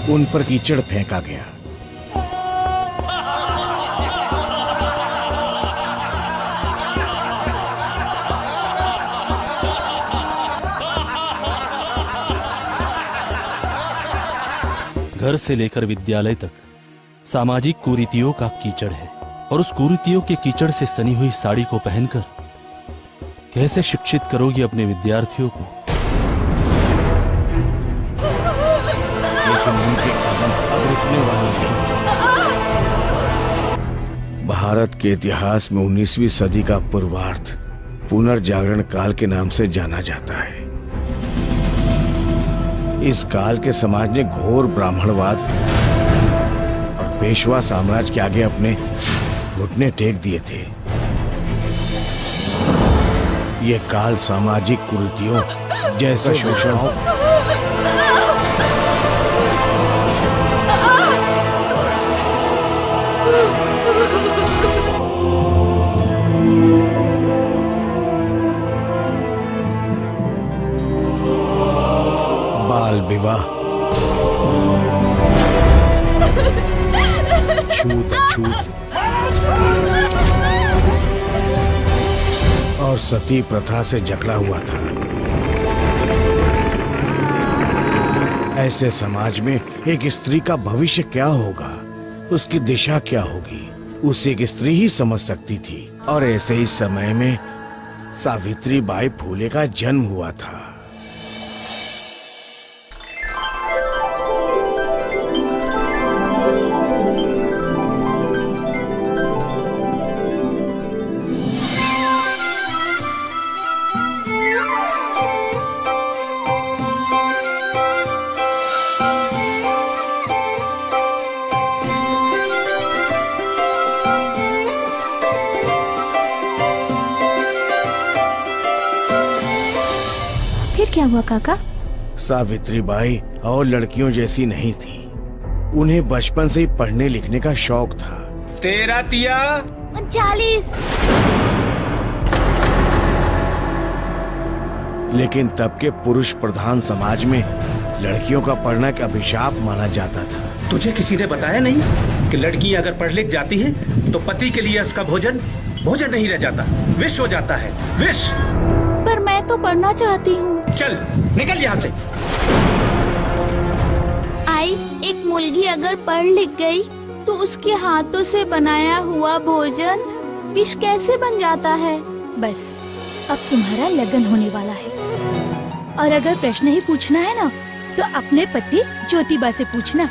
उन पर कीचड़ फेंका गया। घर से लेकर विद्यालय तक सामाजिक कुरीतियों का कीचड़ है, और उस कुरीतियों के कीचड़ से सनी हुई साड़ी को पहनकर कैसे शिक्षित करोगी अपने विद्यार्थियों को? लेकिन उनके कदम अब रुकने वाले नहीं। भारत के इतिहास में 19वीं सदी का पूर्वार्ध पुनर्जागरण काल के नाम से जाना जाता है। इस काल के समाज ने घोर ब्राह्मणवाद और पेशवा साम्राज्य के आगे अपने घुटने टेक दिए थे। ये काल सामाजिक कुरीतियों जैसे शोषण बाल विवाह, छूत अछूत और सती प्रथा से जकड़ा हुआ था। ऐसे समाज में एक स्त्री का भविष्य क्या होगा, उसकी दिशा क्या होगी, उसे एक स्त्री ही समझ सकती थी। और ऐसे ही समय में सावित्री बाई फूले का जन्म हुआ था। क्या हुआ काका? सावित्री बाई और लड़कियों जैसी नहीं थी। उन्हें बचपन से ही पढ़ने लिखने का शौक था। 13 तिया 40। लेकिन तब के पुरुष प्रधान समाज में लड़कियों का पढ़ना एक अभिशाप माना जाता था। तुझे किसी ने बताया नहीं कि लड़की अगर पढ़ लिख जाती है तो पति के लिए उसका भोजन नहीं रह जाता, विष हो जाता है, विष। पर मैं तो पढ़ना चाहती हूँ। चल निकल यहाँ से। आई, एक मुर्गी अगर पढ़ लिख गई तो उसके हाथों से बनाया हुआ भोजन विष कैसे बन जाता है? बस अब तुम्हारा लगन होने वाला है, और अगर प्रश्न ही पूछना है ना तो अपने पति ज्योतिबा से पूछना।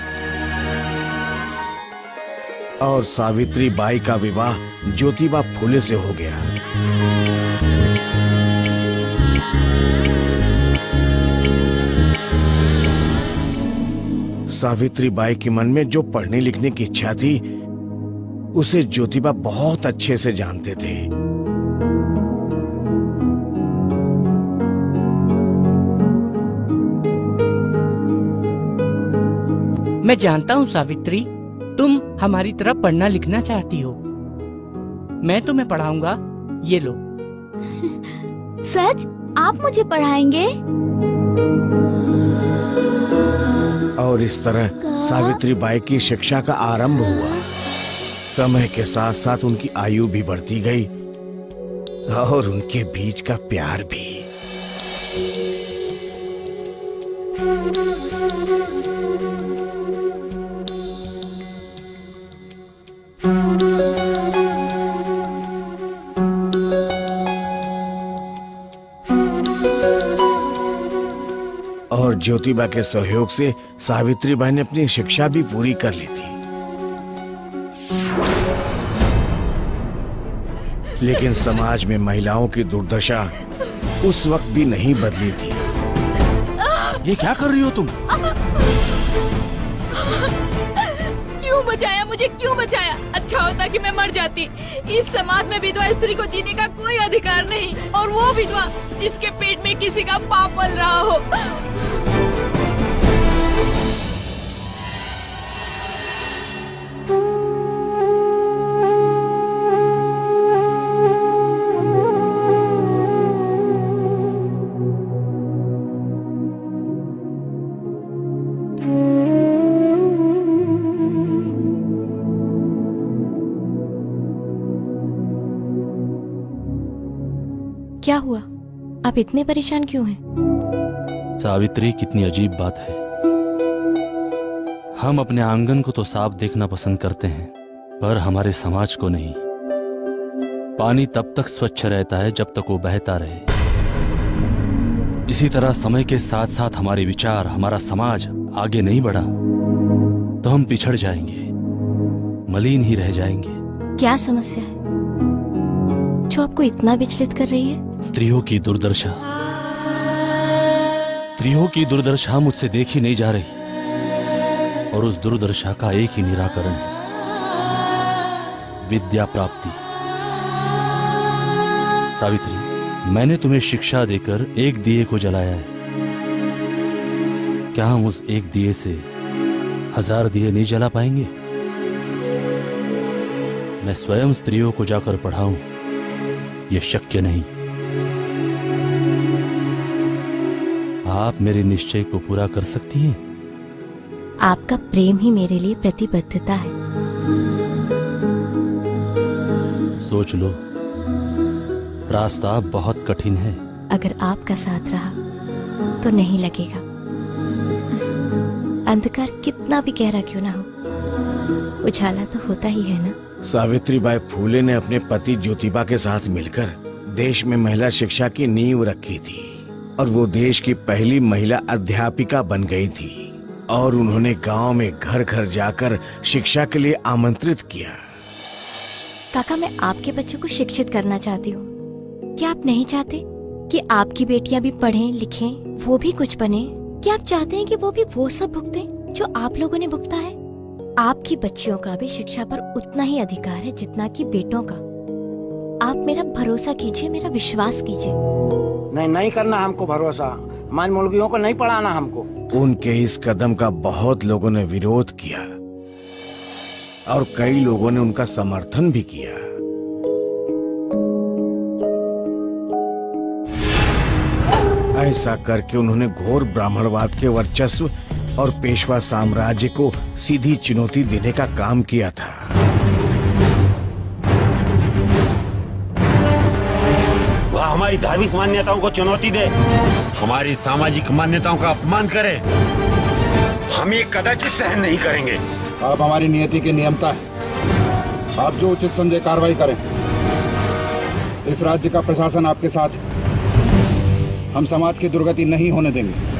और सावित्री बाई का विवाह ज्योतिबा फूले से हो गया। सावित्री बाई के मन में जो पढ़ने लिखने की इच्छा थी उसे ज्योतिबा बहुत अच्छे से जानते थे। मैं जानता हूँ सावित्री, तुम हमारी तरह पढ़ना लिखना चाहती हो। मैं तुम्हें पढ़ाऊंगा, ये लो। सच? आप मुझे पढ़ाएंगे? और इस तरह सावित्री बाई की शिक्षा का आरंभ हुआ। समय के साथ साथ उनकी आयु भी बढ़ती गई और उनके बीच का प्यार भी। और ज्योतिबा के सहयोग से सावित्री बाई ने अपनी शिक्षा भी पूरी कर ली थी। लेकिन समाज में महिलाओं की दुर्दशा उस वक्त भी नहीं बदली थी। ये क्या कर रही हो तुम? क्यों बचाया मुझे, क्यों बचाया? अच्छा होता कि मैं मर जाती। इस समाज में विधवा स्त्री को जीने का कोई अधिकार नहीं, और वो विधवा जिसके पेट में किसी का पाप पल रहा हो। आप इतने परेशान क्यों हैं? सावित्री, कितनी अजीब बात है। हम अपने आंगन को तो साफ देखना पसंद करते हैं, पर हमारे समाज को नहीं। पानी तब तक स्वच्छ रहता है जब तक वो बहता रहे। इसी तरह समय के साथ साथ हमारे विचार, हमारा समाज आगे नहीं बढ़ा तो हम पिछड़ जाएंगे, मलिन ही रह जाएंगे। क्या समस्या है जो आपको इतना विचलित कर रही है? स्त्रियों की दुर्दशा। स्त्रियों की दुर्दशा मुझसे देखी नहीं जा रही, और उस दुर्दशा का एक ही निराकरण है, विद्या प्राप्ति। सावित्री, मैंने तुम्हें शिक्षा देकर एक दिए को जलाया है। क्या हम उस एक दिए से 1000 दिए नहीं जला पाएंगे? मैं स्वयं स्त्रियों को जाकर पढ़ाऊं, यह शक्य नहीं। आप मेरे निश्चय को पूरा कर सकती हैं? आपका प्रेम ही मेरे लिए प्रतिबद्धता है। सोच लो, रास्ता बहुत कठिन है। अगर आपका साथ रहा तो नहीं लगेगा। अंधकार कितना भी गहरा क्यों ना हो, उजाला तो होता ही है ना। सावित्रीबाई फूले ने अपने पति ज्योतिबा के साथ मिलकर देश में महिला शिक्षा की नींव रखी थी, और वो देश की पहली महिला अध्यापिका बन गई थी। और उन्होंने गांव में घर घर जाकर शिक्षा के लिए आमंत्रित किया। काका, मैं आपके बच्चों को शिक्षित करना चाहती हूँ। क्या आप नहीं चाहते कि आपकी बेटियां भी पढ़ें लिखें, वो भी कुछ बने? क्या आप चाहते हैं कि वो भी वो सब भुगतें जो आप लोगों ने भुगता है? आपकी बच्चियों का भी शिक्षा पर उतना ही अधिकार है जितना कि बेटों का। आप मेरा भरोसा कीजिए, मेरा विश्वास कीजिए। नहीं करना हमको भरोसा। हमारी मुर्गियों को नहीं पढ़ाना हमको। उनके इस कदम का बहुत लोगों ने विरोध किया, और कई लोगों ने उनका समर्थन भी किया। ऐसा करके उन्होंने घोर ब्राह्मणवाद के वर्चस्व और पेशवा साम्राज्य को सीधी चुनौती देने का काम किया था। वह हमारी धार्मिक मान्यताओं को चुनौती दे, हमारी सामाजिक मान्यताओं का अपमान करे, हम ये कदाचित सहन नहीं करेंगे। आप हमारी नियति के नियमता है। आप जो उचित समझे कार्रवाई करें। इस राज्य का प्रशासन आपके साथ है। हम समाज की दुर्गति नहीं होने देंगे।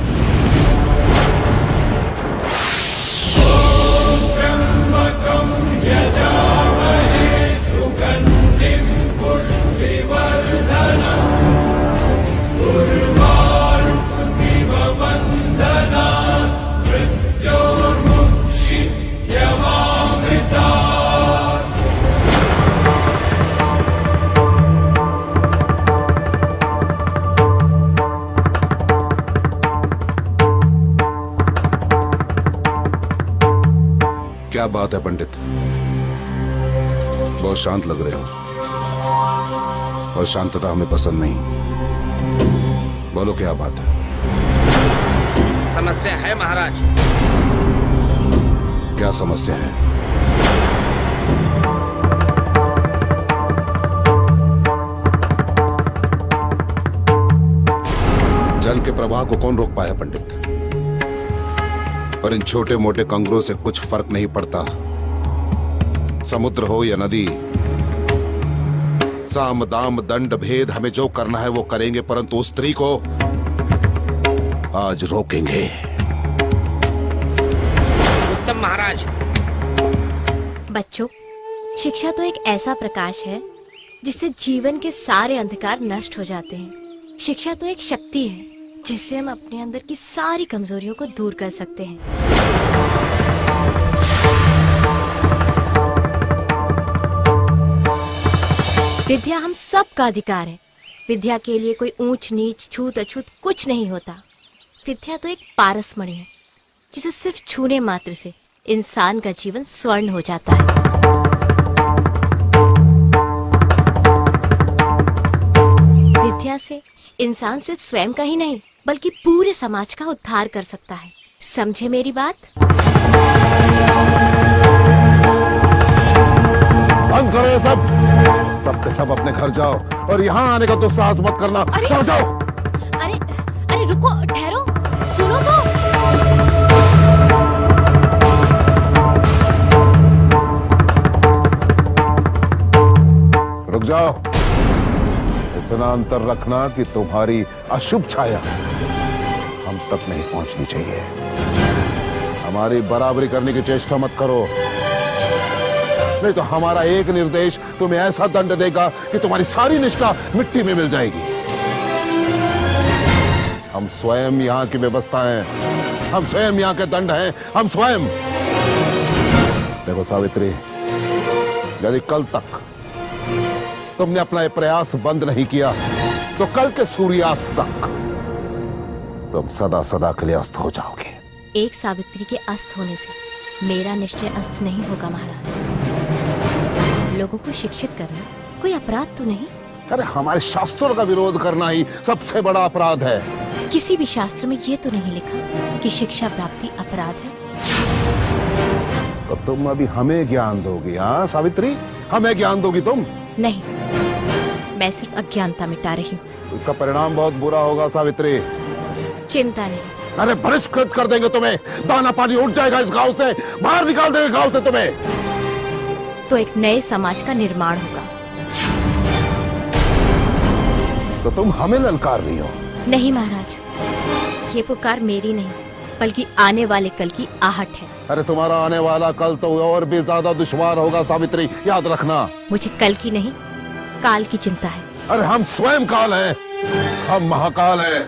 क्या बात है पंडित? बहुत शांत लग रहे हो, और शांतता हमें पसंद नहीं। बोलो क्या बात है? समस्या है महाराज। क्या समस्या है? जल के प्रवाह को कौन रोक पाया पंडित? और इन छोटे मोटे कंगरों से कुछ फर्क नहीं पड़ता। समुद्र हो या नदी, साम दाम दंड भेद, हमें जो करना है वो करेंगे, परंतु उस स्त्री को आज रोकेंगे। उत्तम महाराज। बच्चों, शिक्षा तो एक ऐसा प्रकाश है जिससे जीवन के सारे अंधकार नष्ट हो जाते हैं। शिक्षा तो एक शक्ति है जिससे हम अपने अंदर की सारी कमजोरियों को दूर कर सकते हैं। विद्या हम सब का अधिकार है। विद्या के लिए कोई ऊंच नीच छूत अछूत कुछ नहीं होता। विद्या तो एक पारसमणि है जिसे सिर्फ छूने मात्र से इंसान का जीवन स्वर्ण हो जाता है। विद्या से इंसान सिर्फ स्वयं का ही नहीं बल्कि पूरे समाज का उद्धार कर सकता है। समझे मेरी बात? बंद करो ये सब के सब अपने घर जाओ, और यहाँ आने का दुस्साहस मत करना। जाओ जाओ। जाओ, इतना अंतर रखना कि तुम्हारी अशुभ छाया हम तक नहीं पहुंचनी चाहिए। हमारी बराबरी करने की चेष्टा मत करो, नहीं तो हमारा एक निर्देश तुम्हें ऐसा दंड देगा कि तुम्हारी सारी निष्ठा मिट्टी में मिल जाएगी। हम स्वयं यहाँ की व्यवस्था हैं, हम स्वयं यहाँ के दंड हैं, हम स्वयं। देखो सावित्री, यदि कल तक तुमने अपना ये प्रयास बंद नहीं किया तो कल के सूर्यास्त तक तुम सदा सदा के लिए अस्त हो जाओगे। एक सावित्री के अस्त होने से मेरा निश्चय अस्त नहीं होगा महाराज। लोगों को शिक्षित करना कोई अपराध तो नहीं। अरे हमारे शास्त्रों का विरोध करना ही सबसे बड़ा अपराध है। किसी भी शास्त्र में ये तो नहीं लिखा कि शिक्षा प्राप्ति अपराध है। तो तुम अभी हमें ज्ञान दोगी? हाँ सावित्री, हमें ज्ञान दोगी तुम? नहीं, मैं सिर्फ अज्ञानता मिटा रही हूँ। इसका परिणाम बहुत बुरा होगा सावित्री। चिंता नहीं। अरे बहिष्कृत कर देंगे तुम्हें, दाना पानी उठ जाएगा इस गांव से, बाहर निकाल देंगे गांव से तुम्हें। तो एक नए समाज का निर्माण होगा। तो तुम हमें ललकार रही हो? नहीं महाराज, ये पुकार मेरी नहीं बल्कि आने वाले कल की आहट है। अरे तुम्हारा आने वाला कल तो और भी ज्यादा दुश्वार होगा सावित्री, याद रखना। मुझे कल की नहीं काल की चिंता है। अरे हम स्वयं काल हैं, हम महाकाल हैं।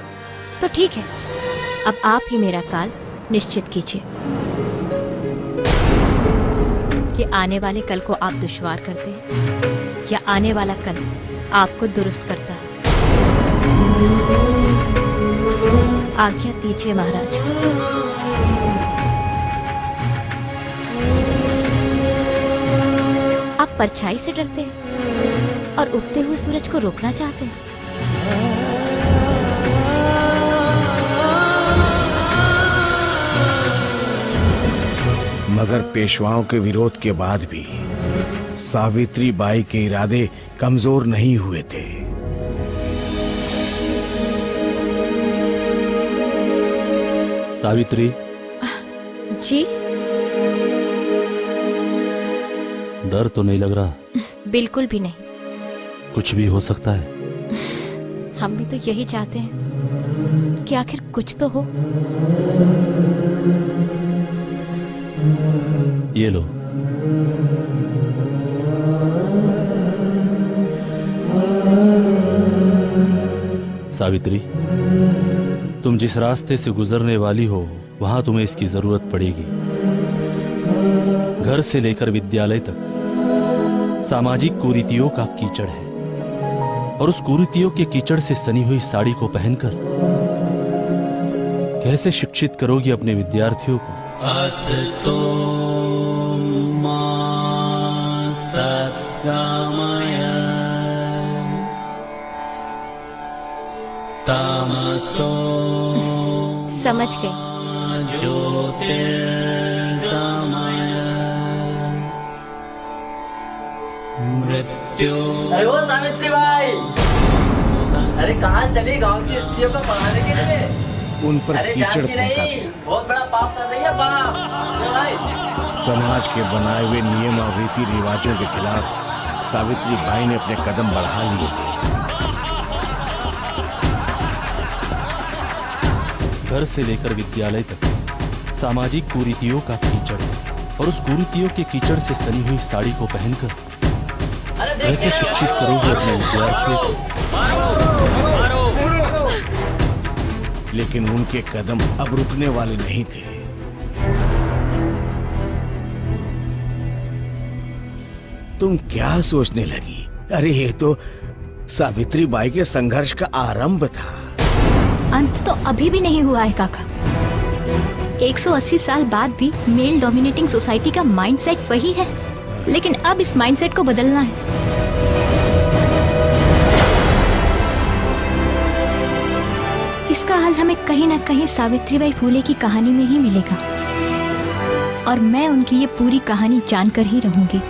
तो ठीक है, अब आप ही मेरा काल निश्चित कीजिए कि आने वाले कल को आप दुश्वार करते हैं या आने वाला कल आपको दुरुस्त करता है। आज्ञा दीजिए महाराज। आप परछाई से डरते हैं और उगते हुए सूरज को रोकना चाहते हैं। मगर पेशवाओं के विरोध के बाद भी सावित्री बाई के इरादे कमजोर नहीं हुए थे। सावित्री जी, डर तो नहीं लग रहा? बिल्कुल भी नहीं। कुछ भी हो सकता है। हम भी तो यही चाहते हैं कि आखिर कुछ तो हो। ये लो। सावित्री, तुम जिस रास्ते से गुजरने वाली हो वहां तुम्हें इसकी जरूरत पड़ेगी। घर से लेकर विद्यालय तक सामाजिक कुरीतियों का कीचड़ है और उस कुरीतियों के कीचड़ से सनी हुई साड़ी को पहनकर कैसे शिक्षित करोगी अपने विद्यार्थियों को? असतो मा सद्गमय तमसो समझ गए। ज्योतिर्गमय मृत्यु। अरे वो सावित्री बाई, अरे कहाँ चली गांव की स्त्रियों को पढ़ाने के लिए? उन पर अरे कीचड़ जानती नहीं, बहुत बड़ा पाप कर रही है बाप। समाज के बनाए हुए नियम और रीति रिवाजों के खिलाफ सावित्री बाई ने अपने कदम बढ़ा लिए थे। घर से लेकर विद्यालय तक सामाजिक कुरीतियों का कीचड़ और उस कुरीतियों के कीचड़ से सनी हुई साड़ी को पहनकर कैसे शिक्षित करोगे अपने विद्यार्थियों को? लेकिन उनके कदम अब रुकने वाले नहीं थे। तुम क्या सोचने लगी? अरे ये तो सावित्री बाई के संघर्ष का आरंभ था। अंत तो अभी भी नहीं हुआ है काका। 180 साल बाद भी मेल डोमिनेटिंग सोसाइटी का माइंडसेट वही है, लेकिन अब इस माइंडसेट को बदलना है। इसका हल हमें कहीं ना कहीं सावित्रीबाई फूले की कहानी में ही मिलेगा और मैं उनकी ये पूरी कहानी जानकर ही रहूंगी।